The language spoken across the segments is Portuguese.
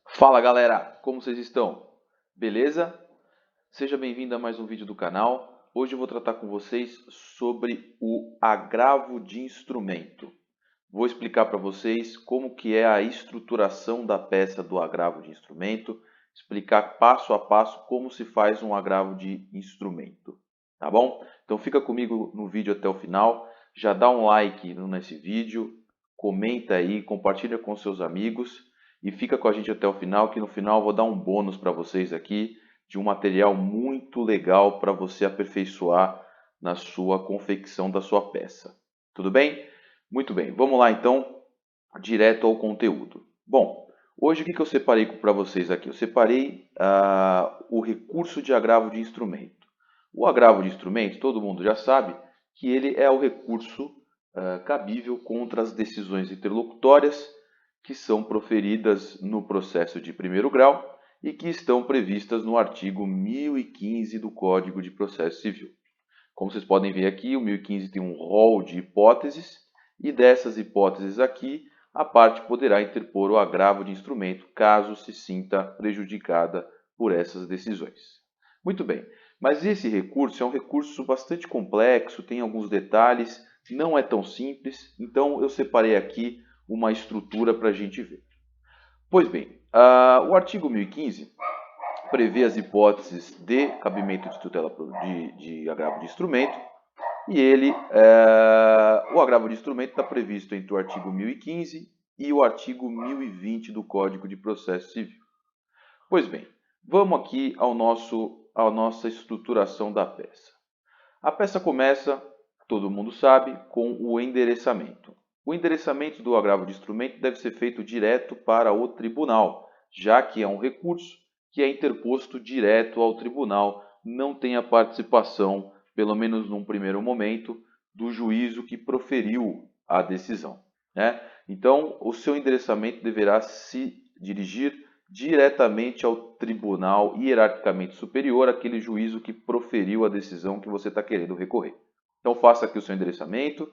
Fala galera, como vocês estão? Beleza? Seja bem-vindo a mais um vídeo do canal. Hoje eu vou tratar com vocês sobre o agravo de instrumento. Vou explicar para vocês como que é a estruturação da peça do agravo de instrumento, explicar passo a passo como se faz um agravo de instrumento, tá bom? Então fica comigo no vídeo até o final, já dá um like nesse vídeo, comenta aí, compartilha com seus amigos e fica com a gente até o final, que no final eu vou dar um bônus para vocês aqui de um material muito legal para você aperfeiçoar na sua confecção da sua peça. Tudo bem? Muito bem, vamos lá então, direto ao conteúdo. Bom, hoje o que eu separei para vocês aqui? Eu separei o recurso de agravo de instrumento. O agravo de instrumento, todo mundo já sabe que ele é o recurso cabível contra as decisões interlocutórias que são proferidas no processo de primeiro grau e que estão previstas no artigo 1015 do Código de Processo Civil. Como vocês podem ver aqui, o 1015 tem um rol de hipóteses e dessas hipóteses aqui, a parte poderá interpor o agravo de instrumento caso se sinta prejudicada por essas decisões. Muito bem, mas esse recurso é um recurso bastante complexo, tem alguns detalhes, não é tão simples, então eu separei aqui uma estrutura para a gente ver. Pois bem, o artigo 1015 prevê as hipóteses de cabimento de tutela de agravo de instrumento e o agravo de instrumento está previsto entre o artigo 1015 e o artigo 1020 do Código de Processo Civil. Pois bem, vamos aqui à nossa estruturação da peça. A peça começa, todo mundo sabe, com o endereçamento. O endereçamento do agravo de instrumento deve ser feito direto para o tribunal, já que é um recurso que é interposto direto ao tribunal, não tem a participação, pelo menos num primeiro momento, do juízo que proferiu a decisão, né? Então, o seu endereçamento deverá se dirigir diretamente ao tribunal hierarquicamente superior àquele juízo que proferiu a decisão que você está querendo recorrer. Então faça aqui o seu endereçamento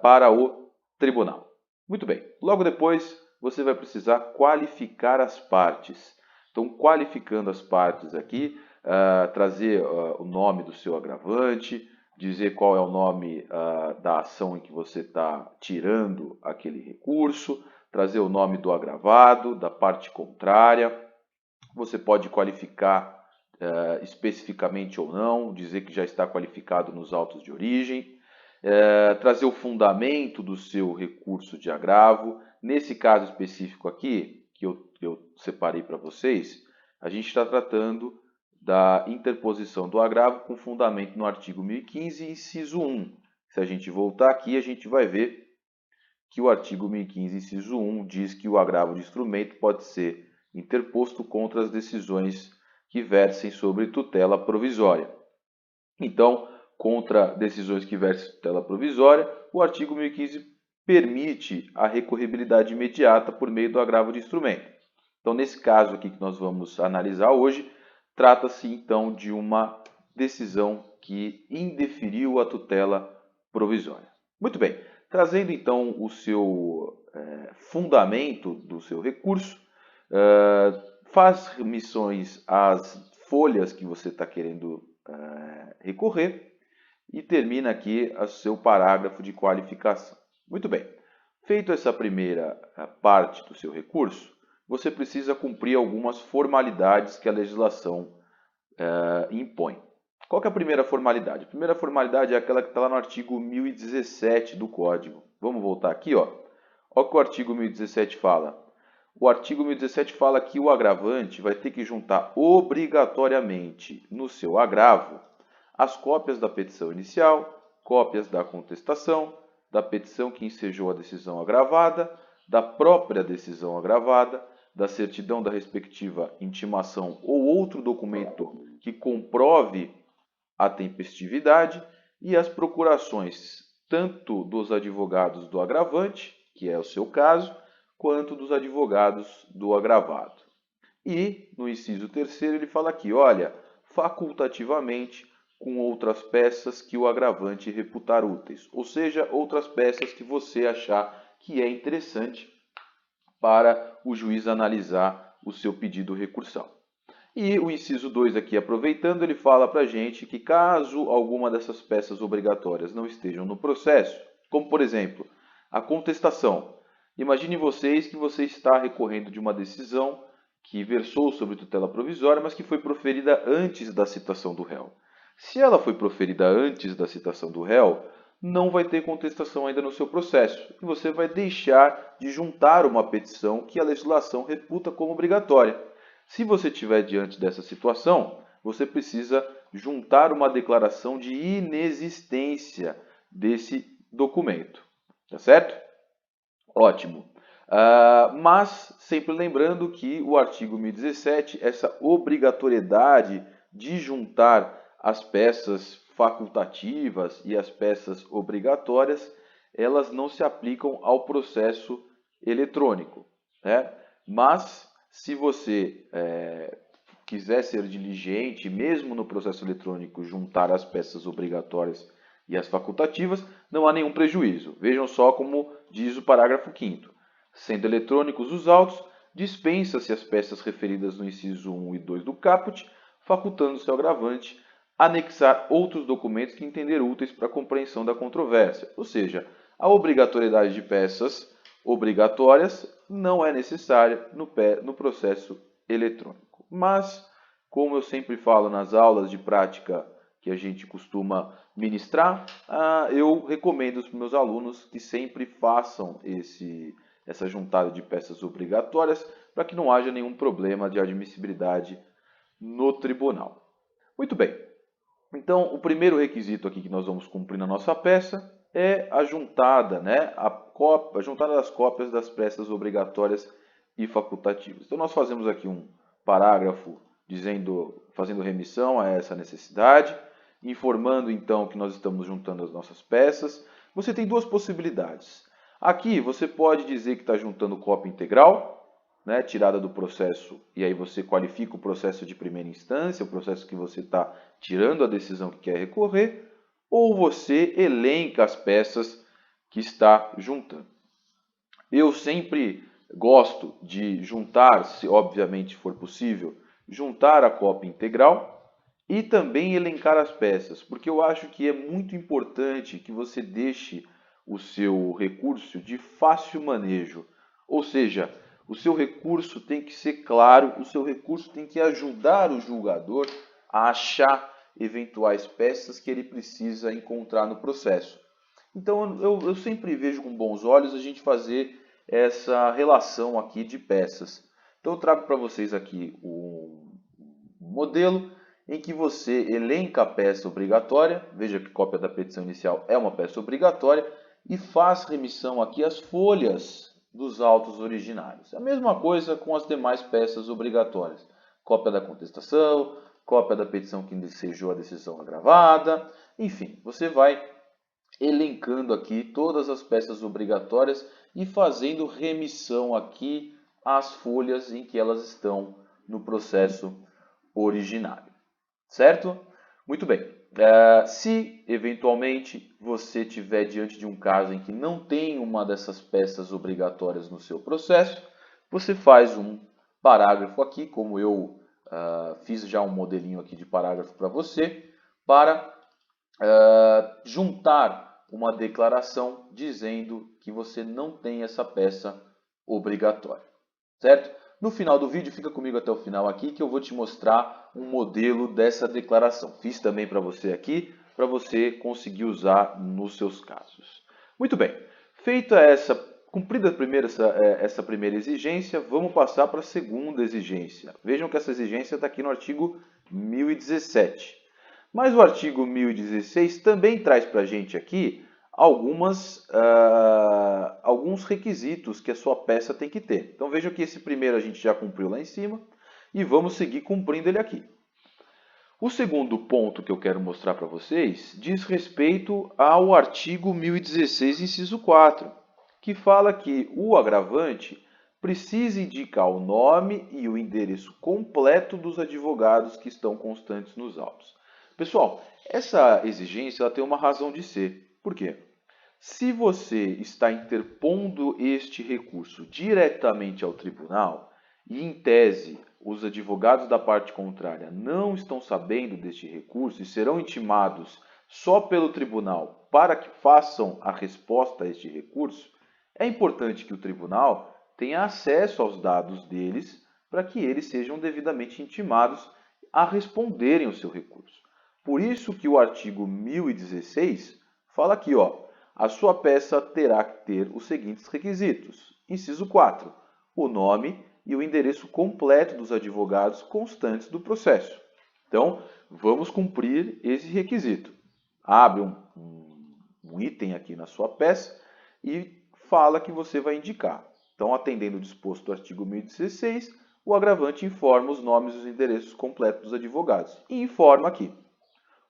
para o tribunal. Muito bem. Logo depois você vai precisar qualificar as partes. Então qualificando as partes aqui, trazer o nome do seu agravante, dizer qual é o nome da ação em que você está tirando aquele recurso, trazer o nome do agravado, da parte contrária. Você pode qualificar especificamente ou não, dizer que já está qualificado nos autos de origem, trazer o fundamento do seu recurso de agravo. Nesse caso específico aqui, que eu separei para vocês, a gente está tratando da interposição do agravo com fundamento no artigo 1015, inciso 1. Se a gente voltar aqui, a gente vai ver que o artigo 1015, inciso 1, diz que o agravo de instrumento pode ser interposto contra as decisões que versem sobre tutela provisória. Então, contra decisões que versem tutela provisória, o artigo 1015 permite a recorribilidade imediata por meio do agravo de instrumento. Então, nesse caso aqui que nós vamos analisar hoje, trata-se então de uma decisão que indeferiu a tutela provisória. Muito bem, trazendo então o seu fundamento do seu recurso, faz remissões às folhas que você está querendo recorrer e termina aqui o seu parágrafo de qualificação. Muito bem, feito essa primeira parte do seu recurso, você precisa cumprir algumas formalidades que a legislação impõe. Qual que é a primeira formalidade? A primeira formalidade é aquela que está lá no artigo 1017 do Código. Vamos voltar aqui, ó. Olha o que o artigo 1017 fala. O artigo 1017 fala que o agravante vai ter que juntar obrigatoriamente no seu agravo as cópias da petição inicial, cópias da contestação, da petição que ensejou a decisão agravada, da própria decisão agravada, da certidão da respectiva intimação ou outro documento que comprove a tempestividade e as procurações tanto dos advogados do agravante, que é o seu caso, quanto dos advogados do agravado. E no inciso 3º ele fala aqui, olha, facultativamente com outras peças que o agravante reputar úteis, ou seja, outras peças que você achar que é interessante para o juiz analisar o seu pedido recursal. E o inciso 2 aqui, aproveitando, ele fala para a gente que caso alguma dessas peças obrigatórias não estejam no processo, como por exemplo, a contestação. Imaginem vocês que você está recorrendo de uma decisão que versou sobre tutela provisória, mas que foi proferida antes da citação do réu. Se ela foi proferida antes da citação do réu, não vai ter contestação ainda no seu processo e você vai deixar de juntar uma petição que a legislação reputa como obrigatória. Se você estiver diante dessa situação, você precisa juntar uma declaração de inexistência desse documento. Tá certo? Ótimo. Mas sempre lembrando que o artigo 1017, essa obrigatoriedade de juntar as peças facultativas e as peças obrigatórias, elas não se aplicam ao processo eletrônico, né? Mas se você quiser ser diligente, mesmo no processo eletrônico, juntar as peças obrigatórias e as facultativas, não há nenhum prejuízo. Vejam só como diz o parágrafo 5º. Sendo eletrônicos os autos, dispensa-se as peças referidas no inciso 1 e 2 do caput, facultando-se ao agravante anexar outros documentos que entender úteis para a compreensão da controvérsia. Ou seja, a obrigatoriedade de peças obrigatórias não é necessária no processo eletrônico. Mas, como eu sempre falo nas aulas de prática que a gente costuma ministrar, eu recomendo aos meus alunos que sempre façam essa juntada de peças obrigatórias para que não haja nenhum problema de admissibilidade no tribunal. Muito bem. Então, o primeiro requisito aqui que nós vamos cumprir na nossa peça é a juntada, né? A juntada das cópias das peças obrigatórias e facultativas. Então, nós fazemos aqui um parágrafo fazendo remissão a essa necessidade, informando então que nós estamos juntando as nossas peças. Você tem duas possibilidades. Aqui você pode dizer que está juntando cópia integral, né, tirada do processo, e aí você qualifica o processo de primeira instância, o processo que você está tirando a decisão que quer recorrer, ou você elenca as peças que está juntando. Eu sempre gosto de juntar, se obviamente for possível, juntar a cópia integral e também elencar as peças, porque eu acho que é muito importante que você deixe o seu recurso de fácil manejo, ou seja, o seu recurso tem que ser claro, o seu recurso tem que ajudar o julgador a achar eventuais peças que ele precisa encontrar no processo. Então eu sempre vejo com bons olhos a gente fazer essa relação aqui de peças. Então eu trago para vocês aqui um modelo em que você elenca a peça obrigatória, veja que cópia da petição inicial é uma peça obrigatória, e faz remissão aqui às folhas dos autos originários. A mesma coisa com as demais peças obrigatórias. Cópia da contestação, cópia da petição que ensejou a decisão agravada, enfim, você vai elencando aqui todas as peças obrigatórias e fazendo remissão aqui às folhas em que elas estão no processo originário. Certo? Muito bem. Se eventualmente você estiver diante de um caso em que não tem uma dessas peças obrigatórias no seu processo, você faz um parágrafo aqui, como eu fiz já um modelinho aqui de parágrafo para você, para juntar uma declaração dizendo que você não tem essa peça obrigatória. Certo? No final do vídeo, fica comigo até o final aqui que eu vou te mostrar um modelo dessa declaração. Fiz também para você aqui, para você conseguir usar nos seus casos. Muito bem, cumprida essa primeira exigência, vamos passar para a segunda exigência. Vejam que essa exigência está aqui no artigo 1017. Mas o artigo 1016 também traz para a gente aqui alguns requisitos que a sua peça tem que ter. Então vejam que esse primeiro a gente já cumpriu lá em cima e vamos seguir cumprindo ele aqui. O segundo ponto que eu quero mostrar para vocês diz respeito ao artigo 1016, inciso 4, que fala que o agravante precisa indicar o nome e o endereço completo dos advogados que estão constantes nos autos. Pessoal, essa exigência ela tem uma razão de ser. Por quê? Se você está interpondo este recurso diretamente ao tribunal e, em tese, os advogados da parte contrária não estão sabendo deste recurso e serão intimados só pelo tribunal para que façam a resposta a este recurso, é importante que o tribunal tenha acesso aos dados deles para que eles sejam devidamente intimados a responderem o seu recurso. Por isso que o artigo 1016 fala aqui, ó, a sua peça terá que ter os seguintes requisitos. Inciso 4, o nome e o endereço completo dos advogados constantes do processo. Então, vamos cumprir esse requisito. Abre um item aqui na sua peça e fala que você vai indicar. Então, atendendo o disposto do artigo 1016, o agravante informa os nomes e os endereços completos dos advogados. E informa aqui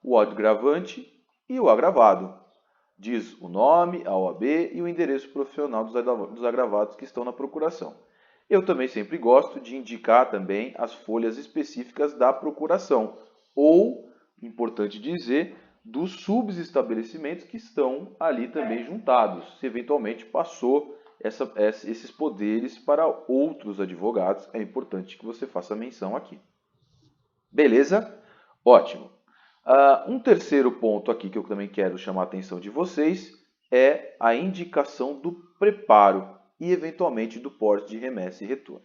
o agravante e o agravado. Diz o nome, a OAB e o endereço profissional dos agravados que estão na procuração. Eu também sempre gosto de indicar também as folhas específicas da procuração, ou, importante dizer, dos subestabelecimentos que estão ali também juntados, se eventualmente passou esses poderes para outros advogados, é importante que você faça menção aqui. Beleza? Ótimo. Um terceiro ponto aqui que eu também quero chamar a atenção de vocês é a indicação do preparo e, eventualmente, do porte de remessa e retorno.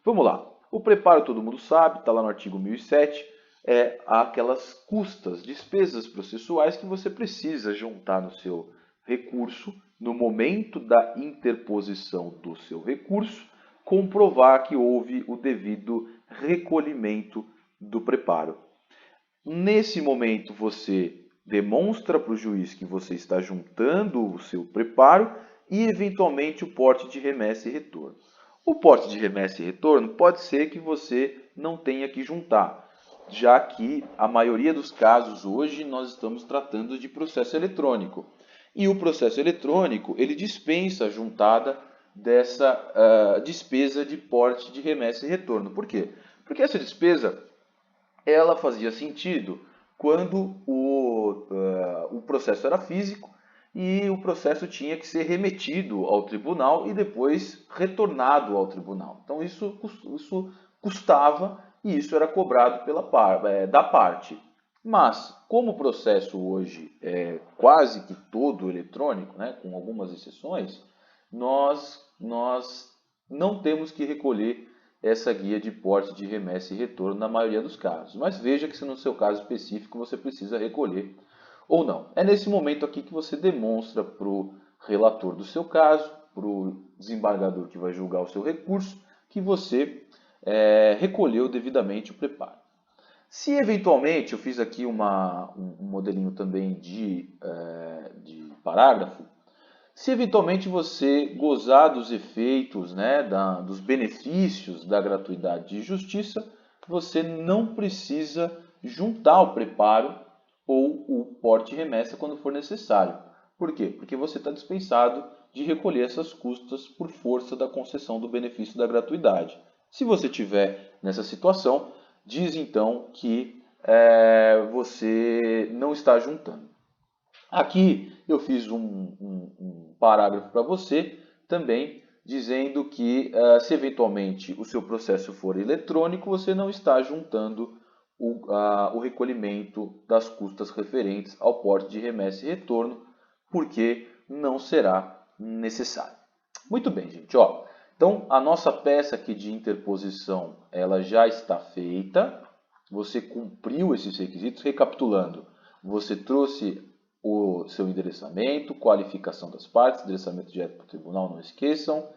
Vamos lá. O preparo, todo mundo sabe, está lá no artigo 1007, é aquelas custas, despesas processuais que você precisa juntar no seu recurso, no momento da interposição do seu recurso, comprovar que houve o devido recolhimento do preparo. Nesse momento, você demonstra para o juiz que você está juntando o seu preparo e, eventualmente, o porte de remessa e retorno. O porte de remessa e retorno pode ser que você não tenha que juntar, já que a maioria dos casos hoje nós estamos tratando de processo eletrônico. E o processo eletrônico, ele dispensa a juntada dessa despesa de porte de remessa e retorno. Por quê? Porque essa despesa ela fazia sentido quando o processo era físico e o processo tinha que ser remetido ao tribunal e depois retornado ao tribunal. Então isso custava e isso era cobrado da parte. Mas, como o processo hoje é quase que todo eletrônico, né, com algumas exceções, nós não temos que recolher essa guia de porte de remessa e retorno na maioria dos casos. Mas veja que se no seu caso específico você precisa recolher ou não. É nesse momento aqui que você demonstra para o relator do seu caso, para o desembargador que vai julgar o seu recurso, que você recolheu devidamente o preparo. Se eventualmente, eu fiz aqui um modelinho também de parágrafo, se eventualmente você gozar dos efeitos, né, dos benefícios da gratuidade de justiça, você não precisa juntar o preparo ou o porte e remessa quando for necessário. Por quê? Porque você está dispensado de recolher essas custas por força da concessão do benefício da gratuidade. Se você estiver nessa situação, diz então que você não está juntando. Aqui eu fiz um parágrafo para você também dizendo que se eventualmente o seu processo for eletrônico, você não está juntando o recolhimento das custas referentes ao porte de remessa e retorno, porque não será necessário. Muito bem, gente. Ó, então, a nossa peça aqui de interposição ela já está feita. Você cumpriu esses requisitos. Recapitulando, você trouxe o seu endereçamento, qualificação das partes, endereçamento direto para o tribunal, não esqueçam.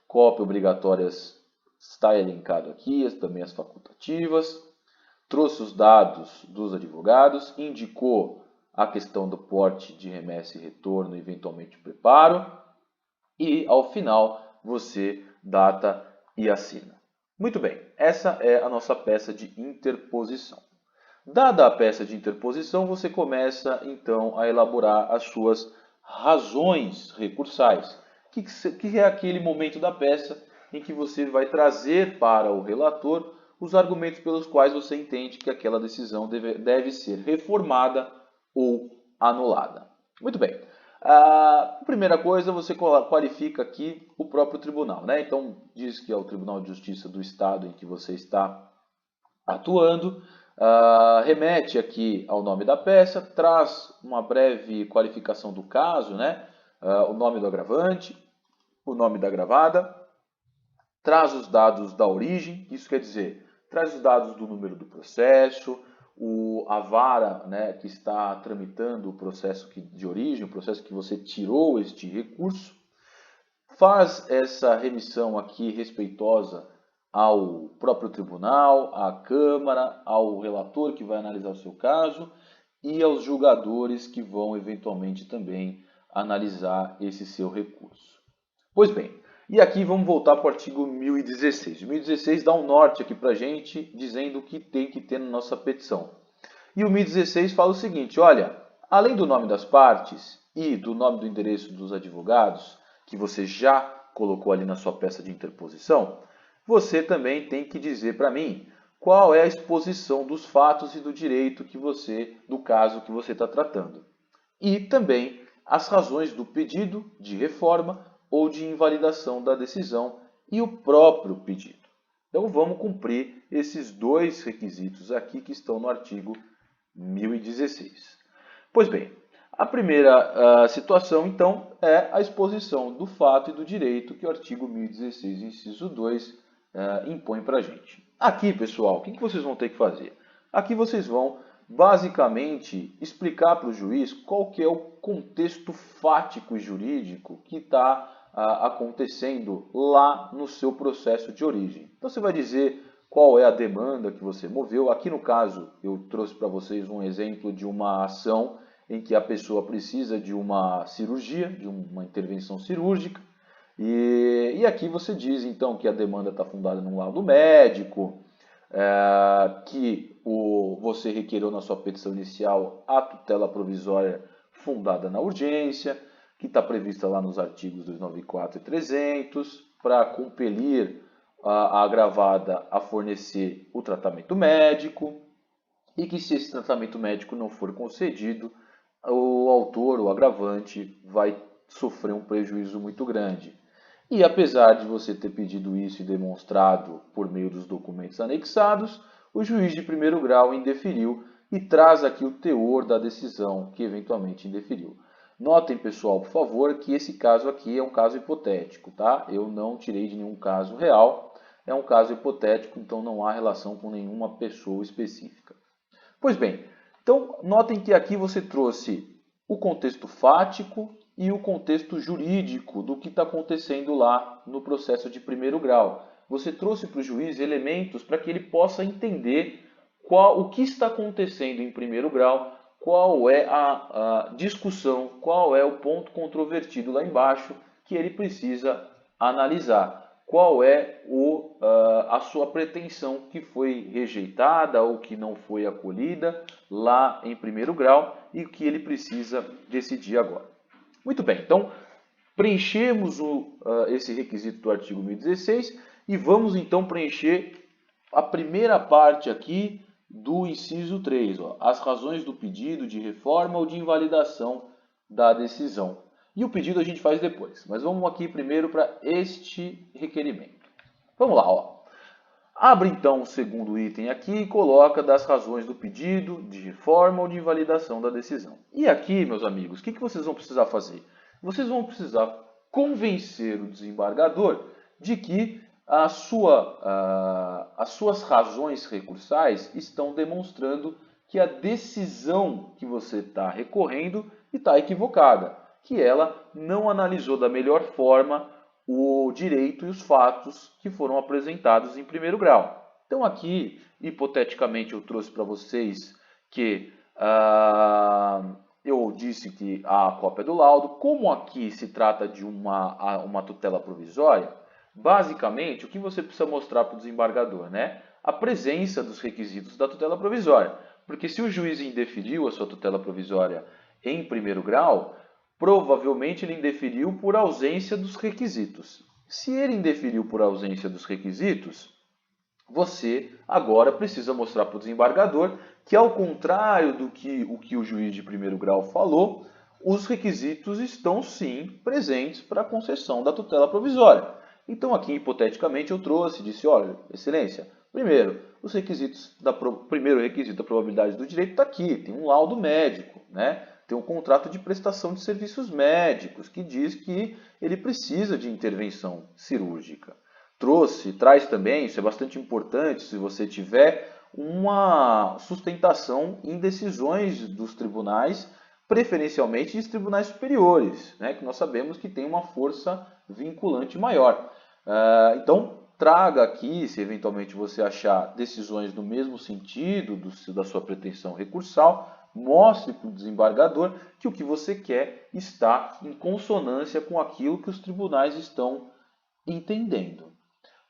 Cópia obrigatórias está elencado aqui, também as facultativas. Trouxe os dados dos advogados, indicou a questão do porte de remessa e retorno, eventualmente preparo. E, ao final, você data e assina. Muito bem, essa é a nossa peça de interposição. Dada a peça de interposição, você começa então a elaborar as suas razões recursais, que é aquele momento da peça em que você vai trazer para o relator os argumentos pelos quais você entende que aquela decisão deve ser reformada ou anulada. Muito bem. A primeira coisa, você qualifica aqui o próprio tribunal, né? Então, diz que é o Tribunal de Justiça do Estado em que você está atuando, remete aqui ao nome da peça, traz uma breve qualificação do caso, né? O nome do agravante, o nome da agravada, traz os dados da origem, isso quer dizer, traz os dados do número do processo, a vara, né, que está tramitando o processo de origem, o processo que você tirou este recurso, faz essa remissão aqui respeitosa ao próprio tribunal, à Câmara, ao relator que vai analisar o seu caso e aos julgadores que vão eventualmente também analisar esse seu recurso. Pois bem, e aqui vamos voltar para o artigo 1016. O 1016 dá um norte aqui para a gente, dizendo o que tem que ter na nossa petição. E o 1016 fala o seguinte, olha, além do nome das partes e do nome do endereço dos advogados, que você já colocou ali na sua peça de interposição, você também tem que dizer para mim qual é a exposição dos fatos e do direito do caso que você está tratando. E também as razões do pedido de reforma ou de invalidação da decisão e o próprio pedido. Então vamos cumprir esses dois requisitos aqui que estão no artigo 1016. Pois bem, a primeira situação, então, é a exposição do fato e do direito que o artigo 1016, inciso 2, impõe para a gente. Aqui, pessoal, o que vocês vão ter que fazer? Aqui vocês vão, basicamente, explicar para o juiz qual que é o contexto fático e jurídico que está acontecendo lá no seu processo de origem. Então, você vai dizer qual é a demanda que você moveu. Aqui, no caso, eu trouxe para vocês um exemplo de uma ação em que a pessoa precisa de uma cirurgia, de uma intervenção cirúrgica. E aqui você diz, então, que a demanda está fundada no laudo médico, que você requereu na sua petição inicial a tutela provisória fundada na urgência, que está prevista lá nos artigos 294 e 300, para compelir a agravada a fornecer o tratamento médico, e que se esse tratamento médico não for concedido, o autor, o agravante, vai sofrer um prejuízo muito grande. E apesar de você ter pedido isso e demonstrado por meio dos documentos anexados, o juiz de primeiro grau indeferiu e traz aqui o teor da decisão que eventualmente indeferiu. Notem, pessoal, por favor, que esse caso aqui é um caso hipotético, tá? Eu não tirei de nenhum caso real, é um caso hipotético, então não há relação com nenhuma pessoa específica. Pois bem, então notem que aqui você trouxe o contexto fático e o contexto jurídico do que está acontecendo lá no processo de primeiro grau. Você trouxe para o juiz elementos para que ele possa entender o que está acontecendo em primeiro grau, qual é a discussão, qual é o ponto controvertido lá embaixo que ele precisa analisar. Qual é a sua pretensão que foi rejeitada ou que não foi acolhida lá em primeiro grau e que ele precisa decidir agora. Muito bem, então preenchemos esse requisito do artigo 1016 e vamos então preencher a primeira parte aqui do inciso 3, as razões do pedido de reforma ou de invalidação da decisão. E o pedido a gente faz depois, mas vamos aqui primeiro para este requerimento. Vamos lá, ó. Abre então o segundo item aqui e coloca das razões do pedido de reforma ou de invalidação da decisão. E aqui, meus amigos, o que vocês vão precisar fazer? Vocês vão precisar convencer o desembargador de que as suas razões recursais estão demonstrando que a decisão que você está recorrendo está equivocada, que ela não analisou da melhor forma o direito e os fatos que foram apresentados em primeiro grau. Então aqui, hipoteticamente, eu trouxe para vocês que eu disse que a cópia do laudo, como aqui se trata de uma tutela provisória, basicamente, o que você precisa mostrar para o desembargador, né? A presença dos requisitos da tutela provisória. Porque se o juiz indeferiu a sua tutela provisória em primeiro grau, provavelmente ele indeferiu por ausência dos requisitos. Se ele indeferiu por ausência dos requisitos, você agora precisa mostrar para o desembargador que, ao contrário do que o juiz de primeiro grau falou, os requisitos estão sim presentes para a concessão da tutela provisória. Então aqui, hipoteticamente, eu trouxe e disse, olha, excelência, primeiro, primeiro requisito da probabilidade do direito está aqui, tem um laudo médico, né? Tem um contrato de prestação de serviços médicos que diz que ele precisa de intervenção cirúrgica. Traz também, isso é bastante importante, se você tiver uma sustentação em decisões dos tribunais, preferencialmente dos tribunais superiores, né, que nós sabemos que tem uma força vinculante maior. Então, traga aqui, se eventualmente você achar decisões no mesmo sentido da sua pretensão recursal, mostre para o desembargador que o que você quer está em consonância com aquilo que os tribunais estão entendendo.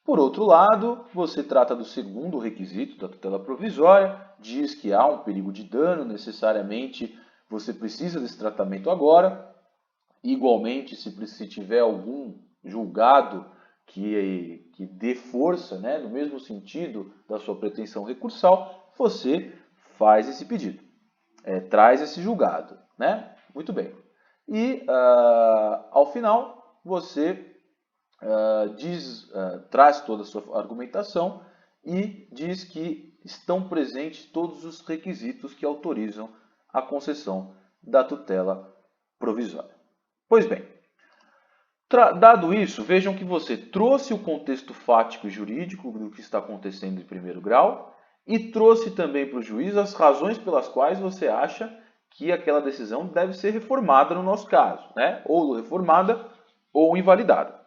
Por outro lado, você trata do segundo requisito da tutela provisória, diz que há um perigo de dano, necessariamente você precisa desse tratamento agora. Igualmente, se tiver algum julgado que dê força, né, no mesmo sentido da sua pretensão recursal, você faz esse pedido, traz esse julgado, né? Muito bem. E, ao final, você traz toda a sua argumentação e diz que estão presentes todos os requisitos que autorizam a concessão da tutela provisória. Pois bem, dado isso, vejam que você trouxe o contexto fático e jurídico do que está acontecendo em primeiro grau e trouxe também para o juiz as razões pelas quais você acha que aquela decisão deve ser reformada no nosso caso, né? Ou reformada ou invalidada.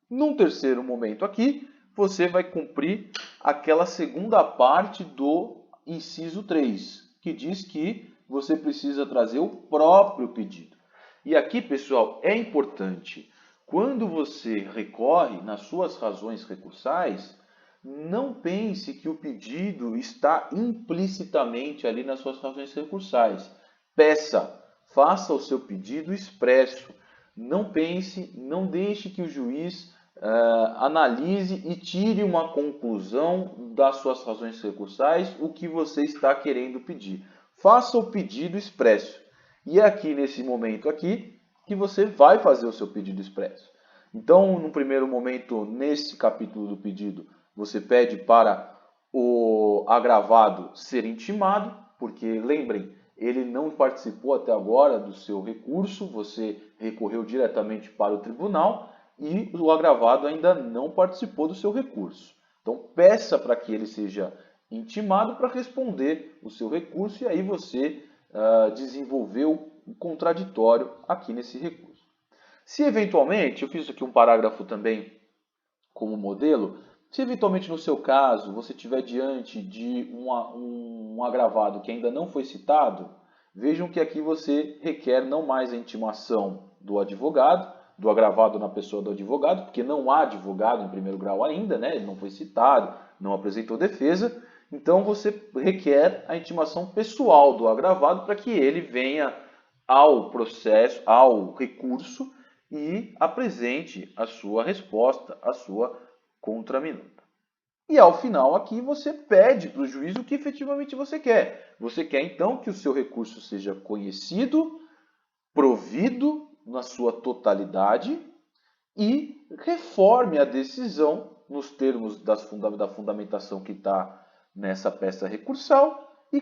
Num terceiro momento aqui, você vai cumprir aquela segunda parte do inciso 3, que diz que você precisa trazer o próprio pedido. E aqui, pessoal, é importante, quando você recorre nas suas razões recursais, não pense que o pedido está implicitamente ali nas suas razões recursais. Faça o seu pedido expresso. Não pense, não deixe que o juiz analise e tire uma conclusão das suas razões recursais, o que você está querendo pedir. Faça o pedido expresso. E é aqui, nesse momento aqui, que você vai fazer o seu pedido expresso. Então, no primeiro momento, nesse capítulo do pedido, você pede para o agravado ser intimado, porque, lembrem, ele não participou até agora do seu recurso, você recorreu diretamente para o tribunal e o agravado ainda não participou do seu recurso. Então, peça para que ele seja intimado para responder o seu recurso e aí você desenvolveu o contraditório aqui nesse recurso. Se eventualmente, eu fiz aqui um parágrafo também como modelo, se eventualmente no seu caso você estiver diante de um agravado que ainda não foi citado, vejam que aqui você requer não mais a intimação do advogado, do agravado na pessoa do advogado, porque não há advogado em primeiro grau ainda, né? Ele não foi citado, não apresentou defesa, então você requer a intimação pessoal do agravado para que ele venha ao processo, ao recurso e apresente a sua resposta, a sua contraminuta. E ao final aqui você pede para o juiz o que efetivamente você quer. Você quer então que o seu recurso seja conhecido, provido na sua totalidade e reforme a decisão nos termos da fundamentação que está nessa peça recursal e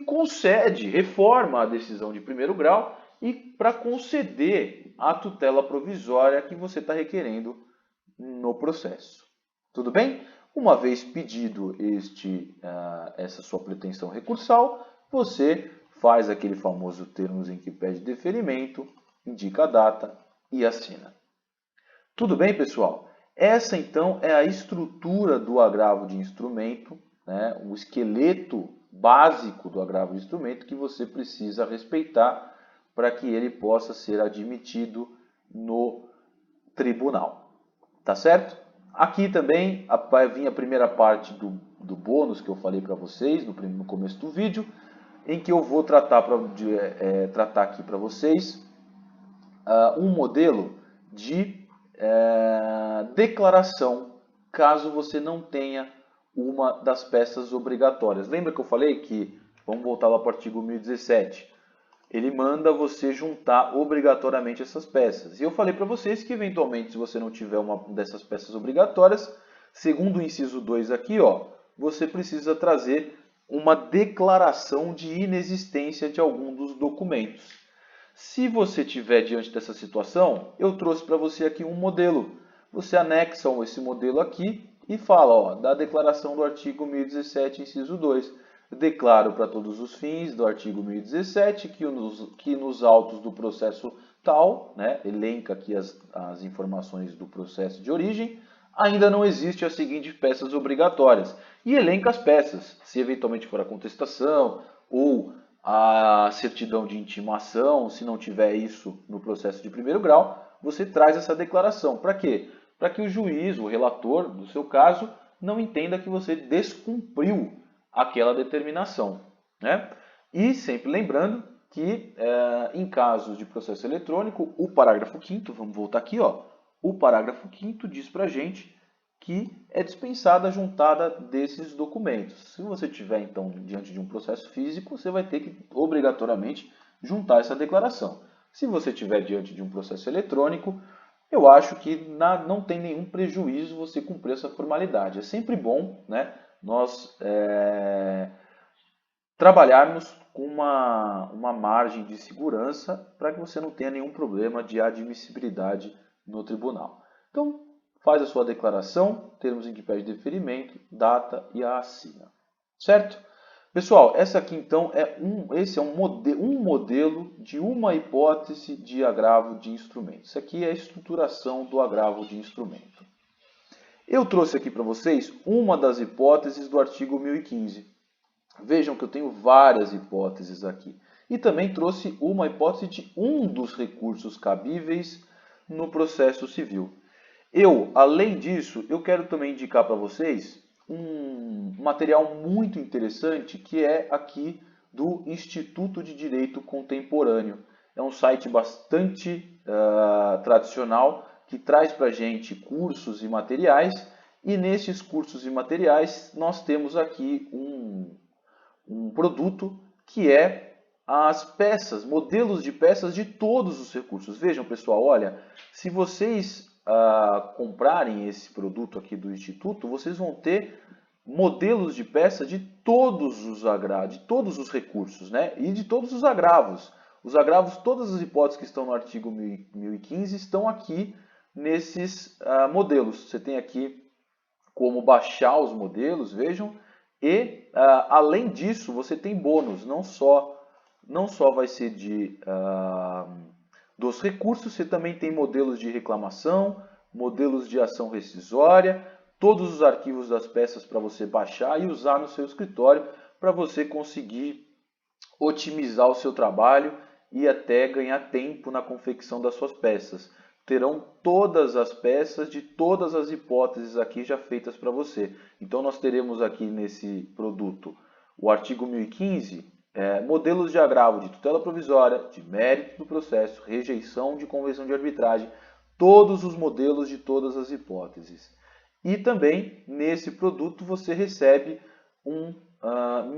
reforma a decisão de primeiro grau e para conceder a tutela provisória que você está requerendo no processo. Tudo bem? Uma vez pedido essa sua pretensão recursal, você faz aquele famoso termos em que pede deferimento, indica a data e assina. Tudo bem, pessoal? Essa, então, é a estrutura do agravo de instrumento, né? O esqueleto básico do agravo de instrumento que você precisa respeitar para que ele possa ser admitido no tribunal. Tá certo? Aqui também vai vir a primeira parte do bônus que eu falei para vocês no começo do vídeo, em que eu vou tratar aqui para vocês um modelo de declaração, caso você não tenha uma das peças obrigatórias. Lembra que eu falei que, vamos voltar lá para o artigo 1017, ele manda você juntar obrigatoriamente essas peças. E eu falei para vocês que, eventualmente, se você não tiver uma dessas peças obrigatórias, segundo o inciso 2 aqui, ó, você precisa trazer uma declaração de inexistência de algum dos documentos. Se você tiver diante dessa situação, eu trouxe para você aqui um modelo. Você anexa esse modelo aqui e fala, ó, da declaração do artigo 1017, inciso 2. Declaro para todos os fins do artigo 1017 que nos autos do processo tal, né, elenca aqui as informações do processo de origem, ainda não existe as seguintes peças obrigatórias. E elenca as peças, se eventualmente for a contestação ou a certidão de intimação, se não tiver isso no processo de primeiro grau, você traz essa declaração. Para quê? Para que o juiz, o relator do seu caso, não entenda que você descumpriu aquela determinação, né? E sempre lembrando que em casos de processo eletrônico, o parágrafo 5º, vamos voltar aqui, ó, o parágrafo 5º diz para a gente que é dispensada a juntada desses documentos. Se você tiver, então, diante de um processo físico, você vai ter que, obrigatoriamente, juntar essa declaração. Se você tiver diante de um processo eletrônico, eu acho que não tem nenhum prejuízo você cumprir essa formalidade. É sempre bom, né, nós trabalharmos com uma margem de segurança para que você não tenha nenhum problema de admissibilidade no tribunal. Então, faz a sua declaração, termos em que pede deferimento, data e a assina. Certo? Pessoal, essa aqui então esse é um modelo de uma hipótese de agravo de instrumento. Isso aqui é a estruturação do agravo de instrumento. Eu trouxe aqui para vocês uma das hipóteses do artigo 1015. Vejam que eu tenho várias hipóteses aqui. E também trouxe uma hipótese de um dos recursos cabíveis no processo civil. Além disso, eu quero também indicar para vocês um material muito interessante que é aqui do Instituto de Direito Contemporâneo. É um site bastante tradicional que traz para a gente cursos e materiais. E nesses cursos e materiais nós temos aqui um produto que é as peças, modelos de peças de todos os recursos. Vejam, pessoal, olha, se vocês comprarem esse produto aqui do Instituto, vocês vão ter modelos de peça de todos os recursos, né? E de todos os agravos. Os agravos, todas as hipóteses que estão no artigo 1015 estão aqui nesses modelos. Você tem aqui como baixar os modelos, vejam. E, além disso, você tem bônus, não só vai ser dos recursos, você também tem modelos de reclamação, modelos de ação rescisória, todos os arquivos das peças para você baixar e usar no seu escritório para você conseguir otimizar o seu trabalho e até ganhar tempo na confecção das suas peças. Terão todas as peças de todas as hipóteses aqui já feitas para você. Então nós teremos aqui nesse produto o artigo 1015, modelos de agravo de tutela provisória, de mérito do processo, rejeição de convenção de arbitragem, todos os modelos de todas as hipóteses. E também nesse produto você recebe um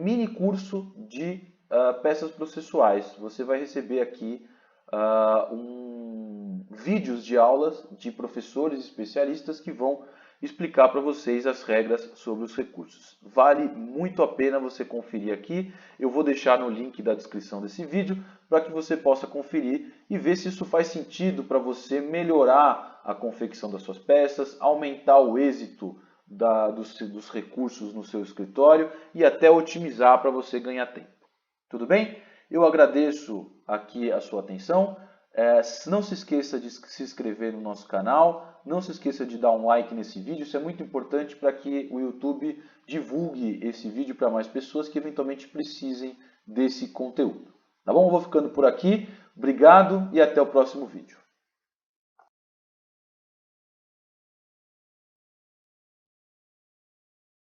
mini curso de peças processuais. Você vai receber aqui vídeos de aulas de professores especialistas que vão explicar para vocês as regras sobre os recursos. Vale muito a pena você conferir aqui. Eu vou deixar no link da descrição desse vídeo para que você possa conferir e ver se isso faz sentido para você melhorar a confecção das suas peças, aumentar o êxito dos recursos no seu escritório e até otimizar para você ganhar tempo. Tudo bem? Eu agradeço aqui a sua atenção. Não se esqueça de se inscrever no nosso canal, não se esqueça de dar um like nesse vídeo, isso é muito importante para que o YouTube divulgue esse vídeo para mais pessoas que eventualmente precisem desse conteúdo. Tá bom? Eu vou ficando por aqui, obrigado e até o próximo vídeo.